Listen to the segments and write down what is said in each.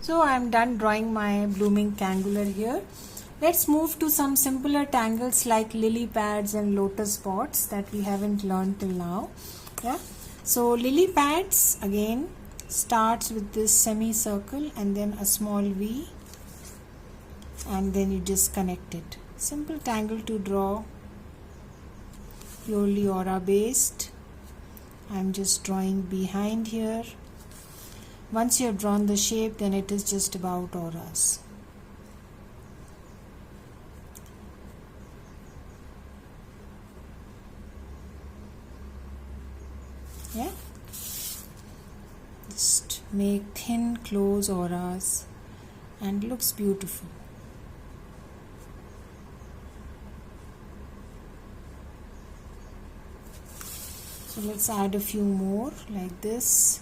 So I am done drawing my blooming tangular here. Let's move to some simpler tangles like lily pads and lotus pots that we haven't learned till now. Yeah. So lily pads again starts with this semicircle and then a small V, and then you just connect it. Simple tangle to draw, purely aura based. I'm just drawing behind here. Once you have drawn the shape, then it is just about auras. Yeah, just make thin close auras and looks beautiful. So let's add a few more like this.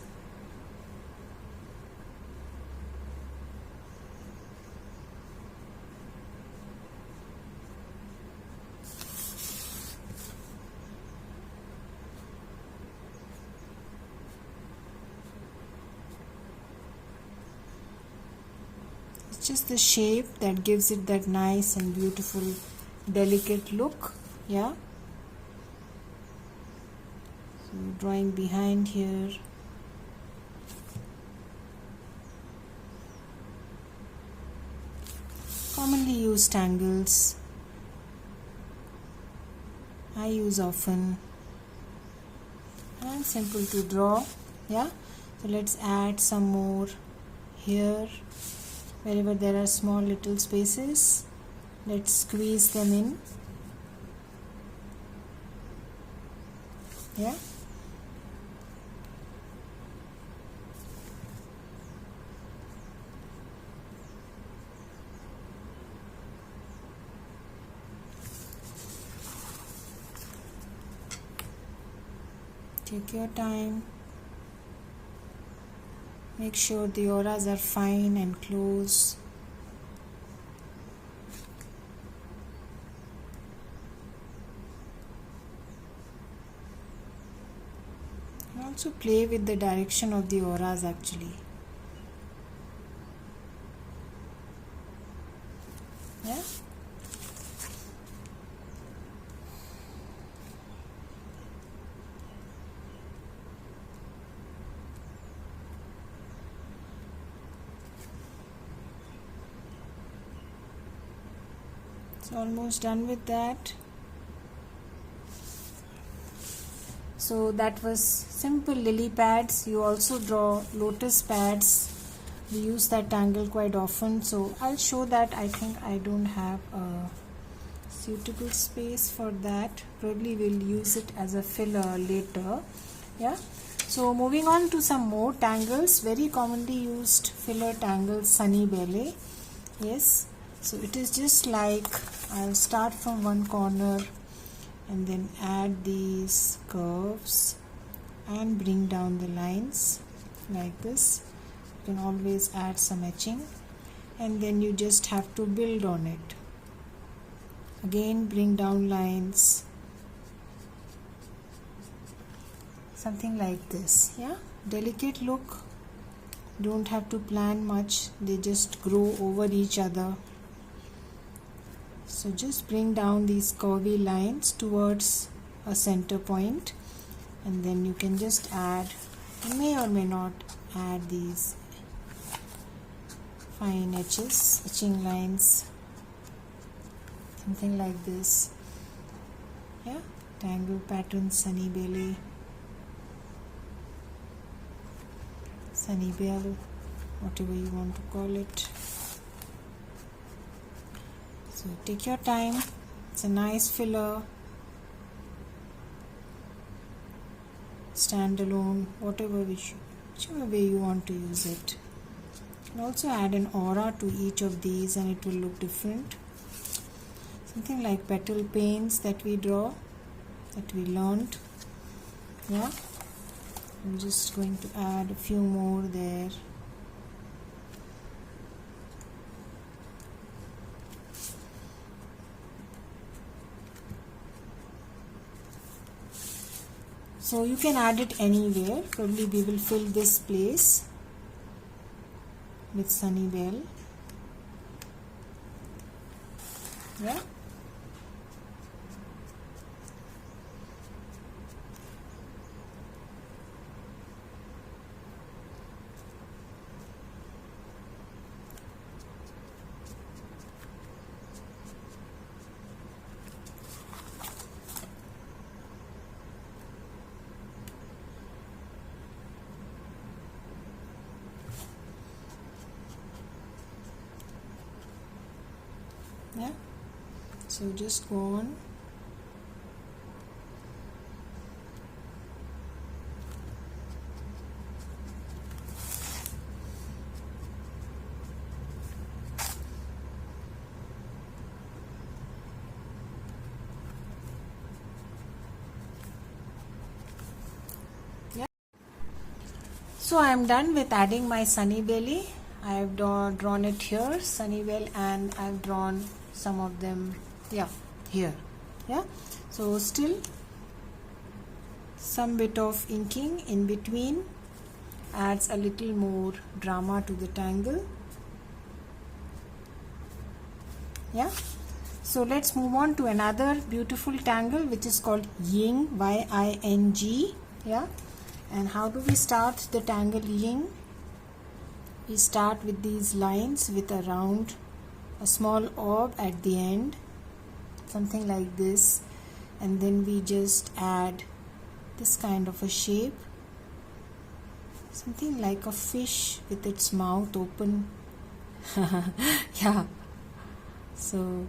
It's just the shape that gives it that nice and beautiful delicate look. Yeah. So drawing behind here. Commonly used tangles. I use often and simple to draw. Yeah. So let's add some more here. Wherever there are small little spaces, let's squeeze them in. Yeah. Take your time. Make sure the auras are fine and close. And also play with the direction of the auras actually. Yeah. So almost done with that. So that was simple lily pads. You also draw lotus pads. We use that tangle quite often. So I'll show that. I think I don't have a suitable space for that. Probably we'll use it as a filler later. Yeah. So moving on to some more tangles. Very commonly used filler tangles, sunny belly. Yes. So it is just like, I'll start from one corner and then add these curves and bring down the lines like this. You can always add some etching and then you just have to build on it. Again, bring down lines, something like this. Yeah, delicate look. Don't have to plan much, they just grow over each other. So just bring down these curvy lines towards a center point and then you can just add, you may or may not add these fine edges, etching lines, something like this. Yeah, tangle pattern, sunny belly, sunny bell, whatever you want to call it. So take your time, it's a nice filler, standalone, whichever way you want to use it. You can also add an aura to each of these and it will look different. Something like petal paints that we draw, that we learned. Yeah, I'm just going to add a few more there. So you can add it anywhere. Probably we will fill this place. with Sunnyvale. Yeah. Yeah, so just go on. Yeah, so I am done with adding my sunny belly. I have drawn it here, Sunnyvale, and I have drawn some of them, yeah, here. Yeah, so still some bit of inking in between adds a little more drama to the tangle. Yeah, so let's move on to another beautiful tangle which is called Ying, Y-I-N-G. Yeah, and how do we start the tangle Ying? We start with these lines with a small orb at the end, something like this, and then we just add this kind of a shape, something like a fish with its mouth open. Yeah, so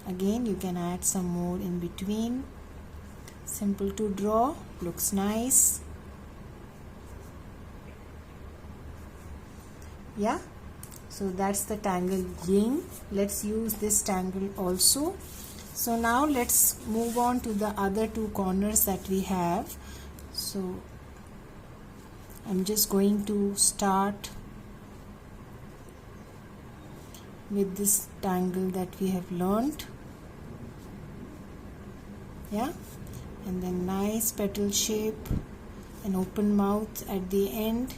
again you can add some more in between. Simple to draw, looks nice. Yeah, so that's the tangle Ying. Let's use this tangle also. So now let's move on to the other two corners that we have. So I'm just going to start with this tangle that we have learned. Yeah, and then nice petal shape, an open mouth at the end,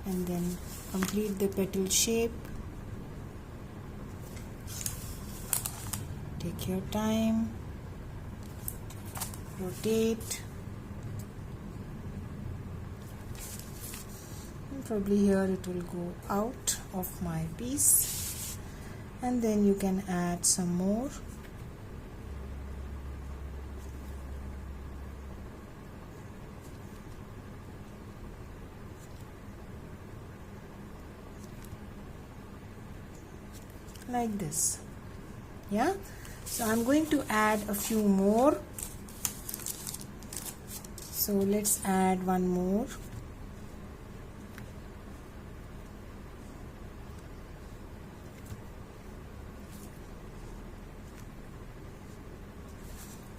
and then complete the petal shape. Take your time, rotate, and probably here it will go out of my piece, and then you can add some more. Like this. Yeah, so I'm going to add a few more. So let's add one more.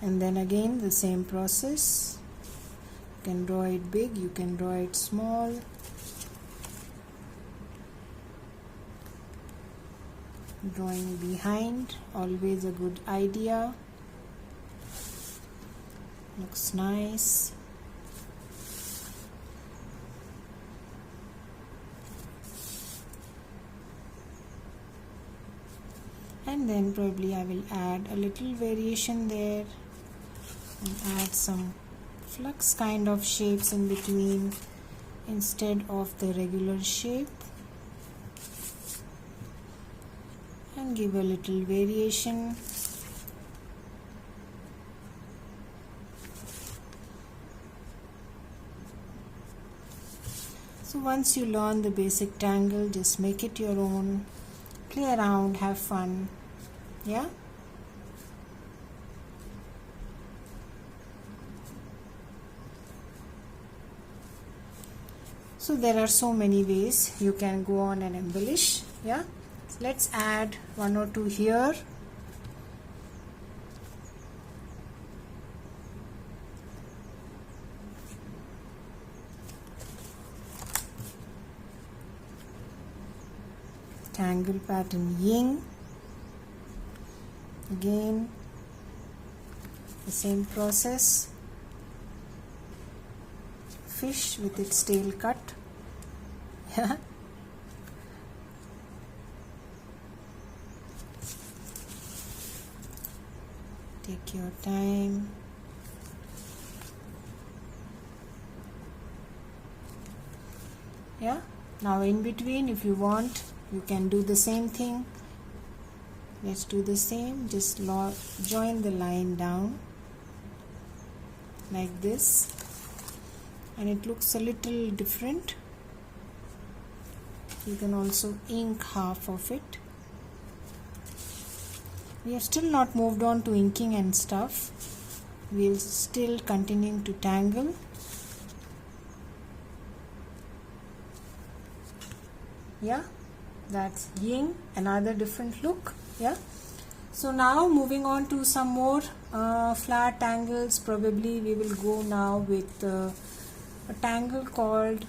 And then again the same process. You can draw it big, you can draw it small. Drawing behind, always a good idea. Looks nice. And then probably I will add a little variation there and add some flux kind of shapes in between instead of the regular shape. And give a little variation. So once you learn the basic tangle, just make it your own, play around, have fun. Yeah, so there are so many ways you can go on and embellish. Yeah, let's add one or two here. Tangle pattern Ying. Again the same process. Fish with its tail cut. Yeah. Take your time. Yeah, now in between, if you want, you can do the same thing. Let's do the same. Just join the line down like this, and it looks a little different. You can also ink half of it. We have still not moved on to inking and stuff. We'll still continuing to tangle. Yeah, that's Ying, another different look. Yeah, so now moving on to some more flower tangles. Probably we will go now with a tangle called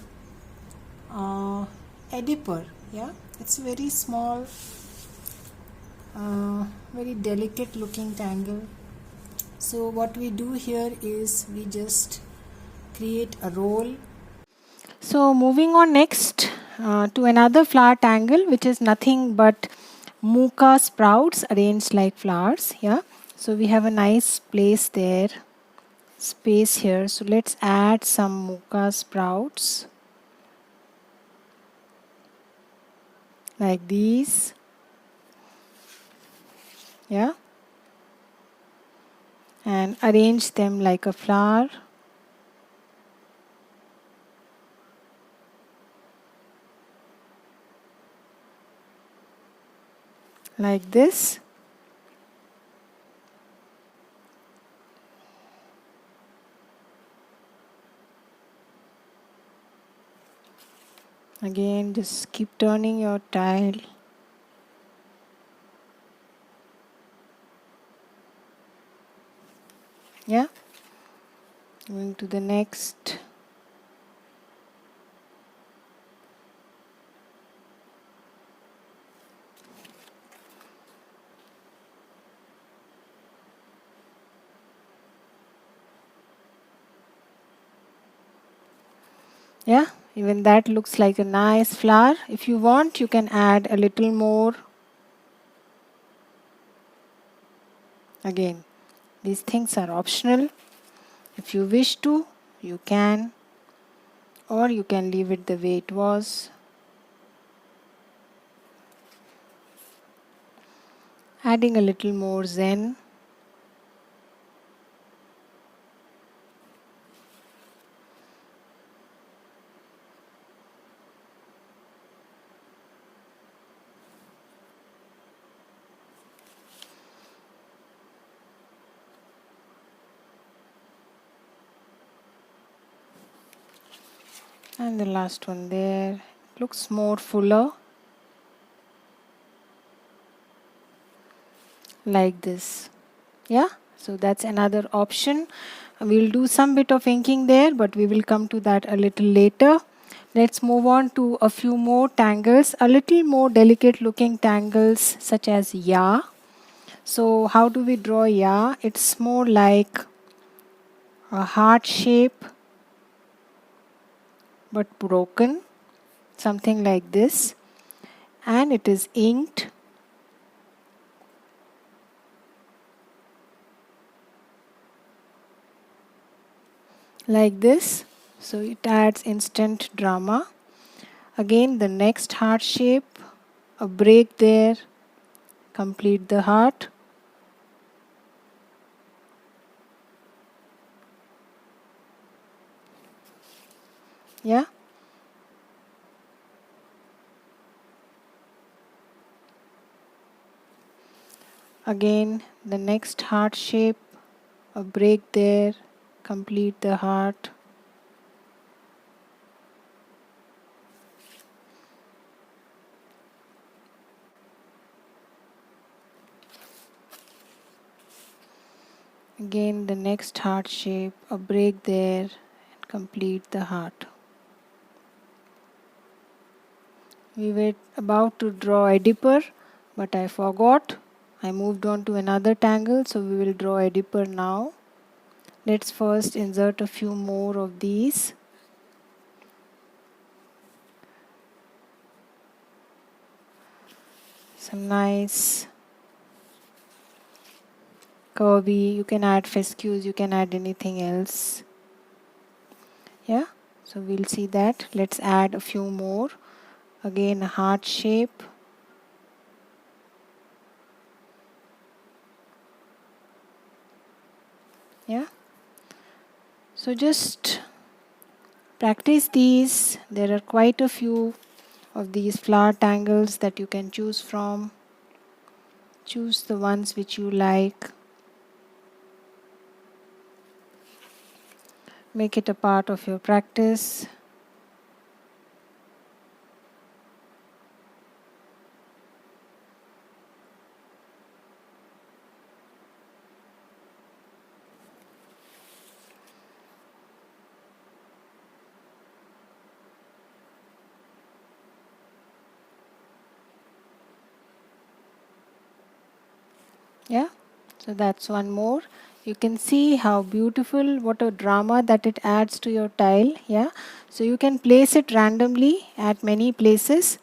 Adipo. Yeah, it's very small, very delicate looking tangle. So what we do here is we just create a roll. So moving on next to another flower tangle, which is nothing but muka sprouts arranged like flowers. Yeah, so we have a nice place there, space here. So let's add some muka sprouts like these. Yeah, and arrange them like a flower. Like this. Again, just keep turning your tile. Yeah, going to the next. Yeah, even that looks like a nice flower. If you want, you can add a little more. Again, these things are optional. If you wish to, you can, or you can leave it the way it was. Adding a little more zen. And the last one there. Looks more fuller. Like this. Yeah, so that's another option. We'll do some bit of inking there, but we will come to that a little later. Let's move on to a few more tangles, a little more delicate looking tangles such as ya. So how do we draw ya? It's more like a heart shape but broken, something like this, and it is inked. Like this, so it adds instant drama. Again, the next heart shape, a break there, complete the heart. Yeah. Again, the next heart shape, a break there, complete the heart. Again, the next heart shape, a break there, and complete the heart. We were about to draw Adipo, but I forgot. I moved on to another tangle, so we will draw Adipo now. Let's first insert a few more of these. Some nice curvy, you can add fescues, you can add anything else. Yeah, so we'll see that. Let's add a few more. Again, a heart shape. Yeah, so just practice these. There are quite a few of these flower tangles that you can choose from. Choose the ones which you like. Make it a part of your practice. Yeah, so that's one more. You can see how beautiful, what a drama that it adds to your tile. Yeah, so you can place it randomly at many places.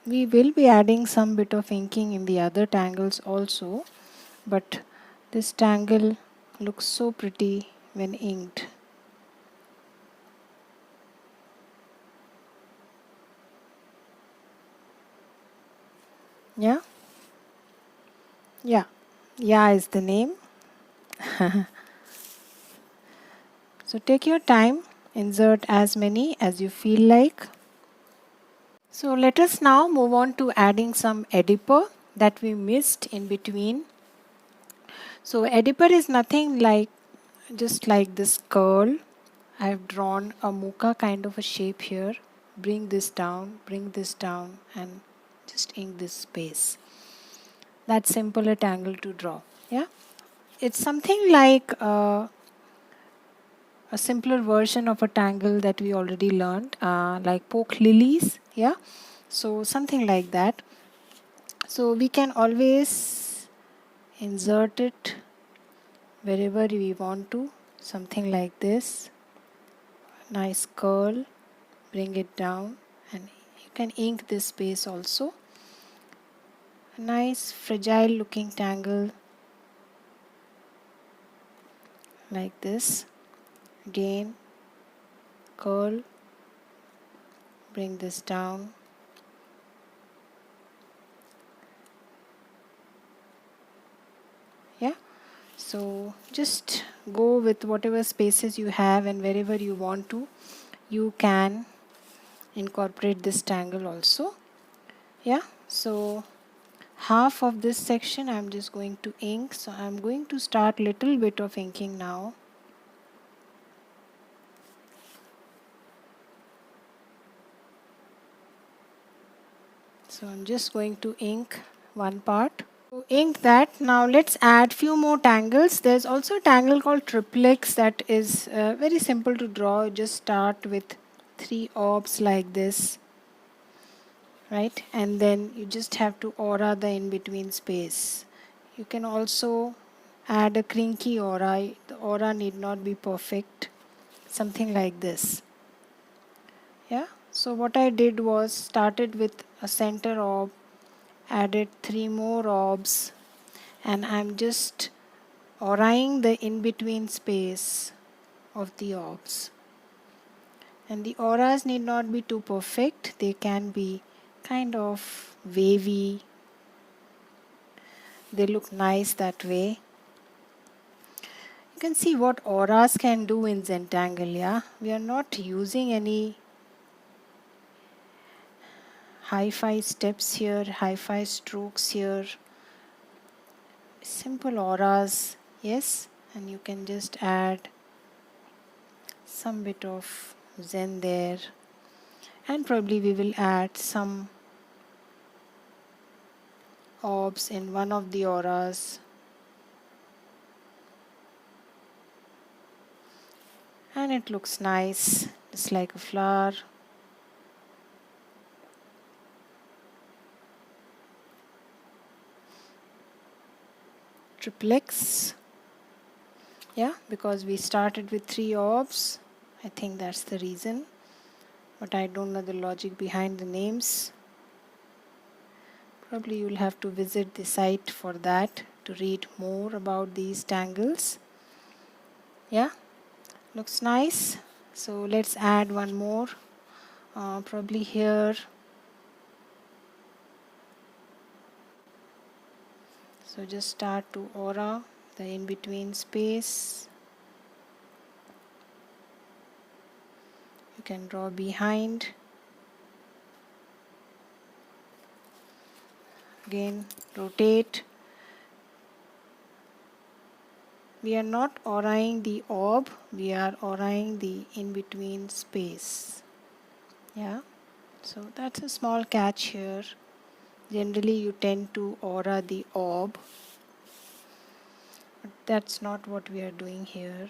We will be adding some bit of inking in the other tangles also, but this tangle looks so pretty when inked. Yeah, yeah is the name. So take your time, insert as many as you feel like. So let us now move on to adding some Adipo that we missed in between. So Adipo is nothing like just like this curl. I have drawn a muka kind of a shape here. Bring this down, and just ink this space. That's simple a tangle to draw. Yeah, it's something like a simpler version of a tangle that we already learned, like poke lilies. Yeah, so something like that. So we can always insert it wherever we want to, something like this. Nice curl, bring it down, and you can ink this space also. A nice fragile looking tangle like this. Again, curl, bring this down. Yeah, so just go with whatever spaces you have, and wherever you want to, you can incorporate this tangle also. Yeah, so half of this section I'm just going to ink. So I'm going to start little bit of inking now. So I'm just going to ink one part. So ink that. Now let's add few more tangles. There's also a tangle called Triplex that is very simple to draw. Just start with 3 orbs like this, right? And then you just have to aura the in between space. You can also add a crinky aura. The aura need not be perfect. Something like this. Yeah, so what I did was started with a center orb, added 3 more orbs, and I'm just auraing the in between space of the orbs. And the auras need not be too perfect, they can be kind of wavy, they look nice that way. You can see what auras can do in Zentangle. Yeah, we are not using any hi-fi steps here, hi-fi strokes here, simple auras. Yes, and you can just add some bit of zen there, and probably we will add some orbs in one of the auras, and it looks nice, just like a flower. Triplex. Yeah, because we started with 3 orbs, I think that's the reason, but I don't know the logic behind the names. Probably you'll have to visit the site for that to read more about these tangles. Yeah, looks nice. So let's add one more, probably here. So just start to aura the in between space. You can draw behind. Again, rotate. We are not auraing the orb, we are auraing the in between space. Yeah, so that's a small catch here. Generally, you tend to aura the orb, but that's not what we are doing here.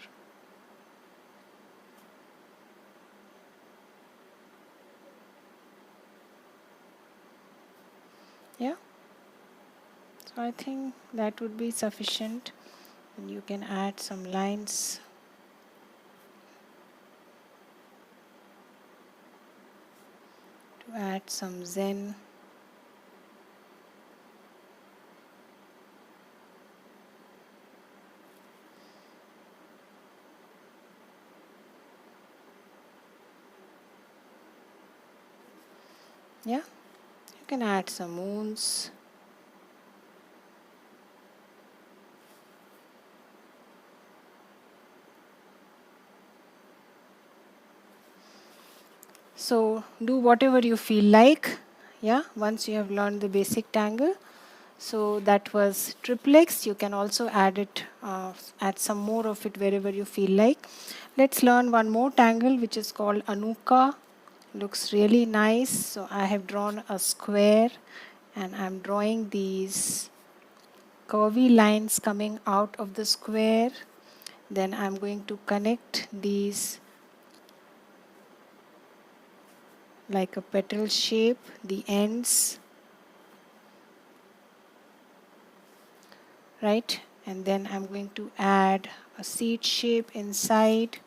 Yeah, so I think that would be sufficient, and you can add some lines. To add some zen. Yeah, you can add some moons. So do whatever you feel like. Yeah, once you have learned the basic tangle. So that was triplex. You can also add some more of it wherever you feel like. Let's learn one more tangle, which is called anuka. Looks really nice. So I have drawn a square, and I'm drawing these curvy lines coming out of the square. Then I'm going to connect these like a petal shape, the ends, right? And then I'm going to add a seed shape inside.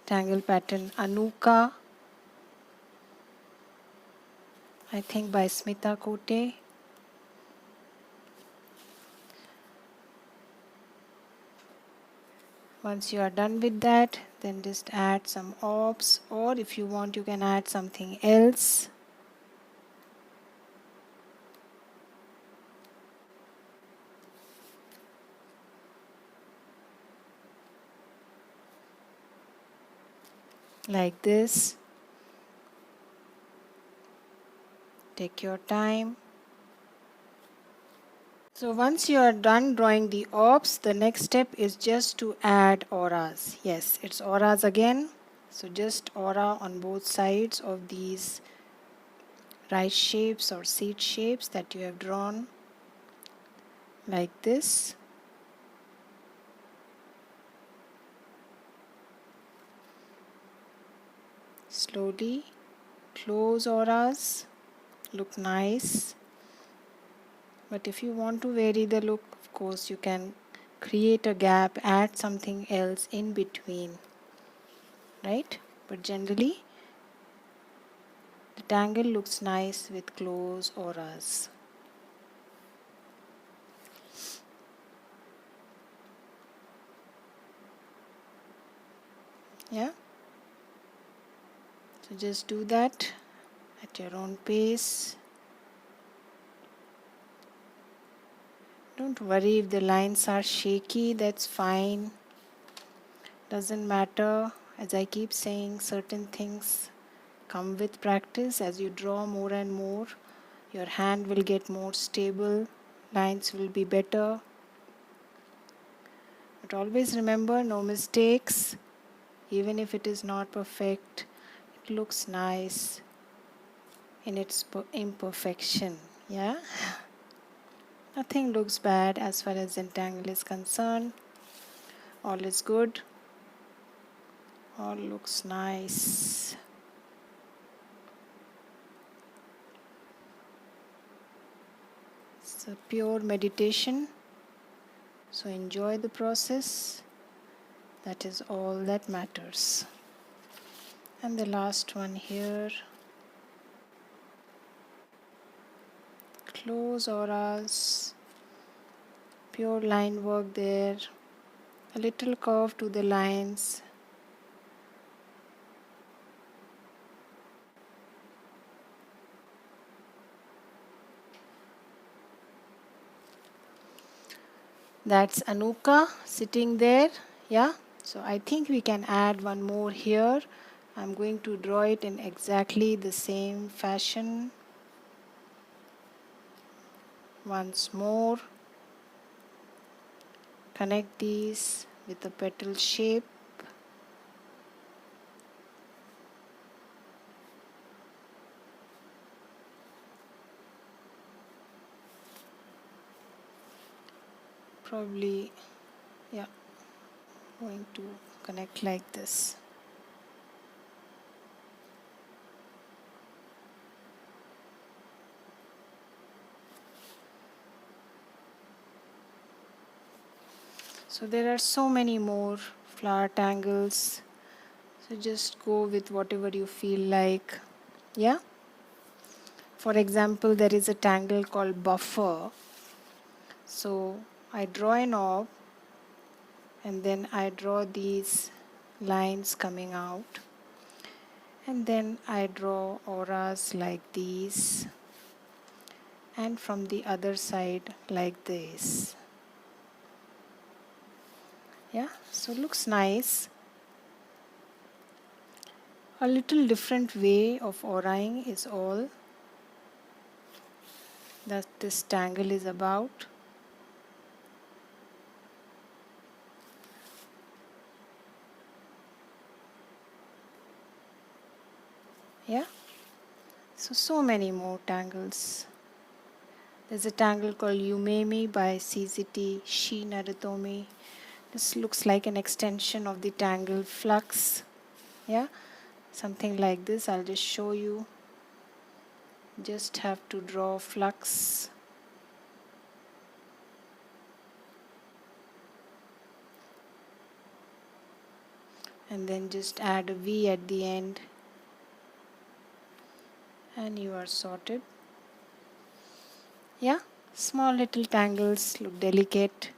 Tangle pattern Anuka, I think by Smita Kote. Once you are done with that, then just add some orbs, or if you want, you can add something else. Like this. Take your time. So once you are done drawing the orbs, the next step is just to add auras. Yes, it's auras again. So just aura on both sides of these rice shapes or seed shapes that you have drawn, like this. Slowly close auras, look nice. But if you want to vary the look, of course you can create a gap, add something else in between, right? But generally the tangle looks nice with close auras. Yeah, so just do that at your own pace. Don't worry if the lines are shaky, that's fine. Doesn't matter. As I keep saying, certain things come with practice. As you draw more and more, your hand will get more stable, lines will be better. But always remember, no mistakes. Even if it is not perfect, it looks nice in its imperfection. Yeah, nothing looks bad as far as Zentangle is concerned. All is good. All looks nice. It's a pure meditation. So enjoy the process. That is all that matters. And the last one here, close auras, pure line work there, a little curve to the lines. That's Anuka sitting there. Yeah, so I think we can add one more here. I'm going to draw it in exactly the same fashion. Once more, connect these with the petal shape. Probably, yeah, going to connect like this. So there are so many more flower tangles. So just go with whatever you feel like. Yeah. For example, there is a tangle called buffer. So I draw a knob and then I draw these lines coming out, and then I draw auras like these, and from the other side like this. Yeah, so looks nice. A little different way of auraing is all that this tangle is about. Yeah, so many more tangles. There's a tangle called Yumemi by CZT Shi Naratomi. This looks like an extension of the tangle flux. Yeah, something like this. I'll just show you. Just have to draw flux. And then just add a V at the end. And you are sorted. Yeah, small little tangles look delicate.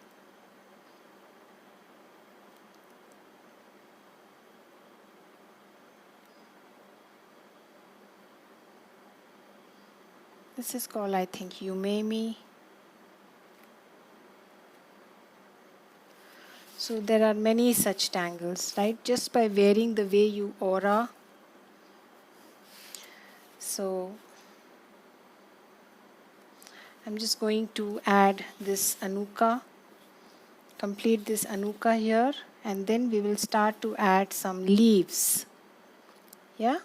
This is called, I think, Yumemi. So there are many such tangles, right? Just by varying the way you aura. So I'm just going to add this Anuka, complete this Anuka here, and then we will start to add some leaves. Yeah,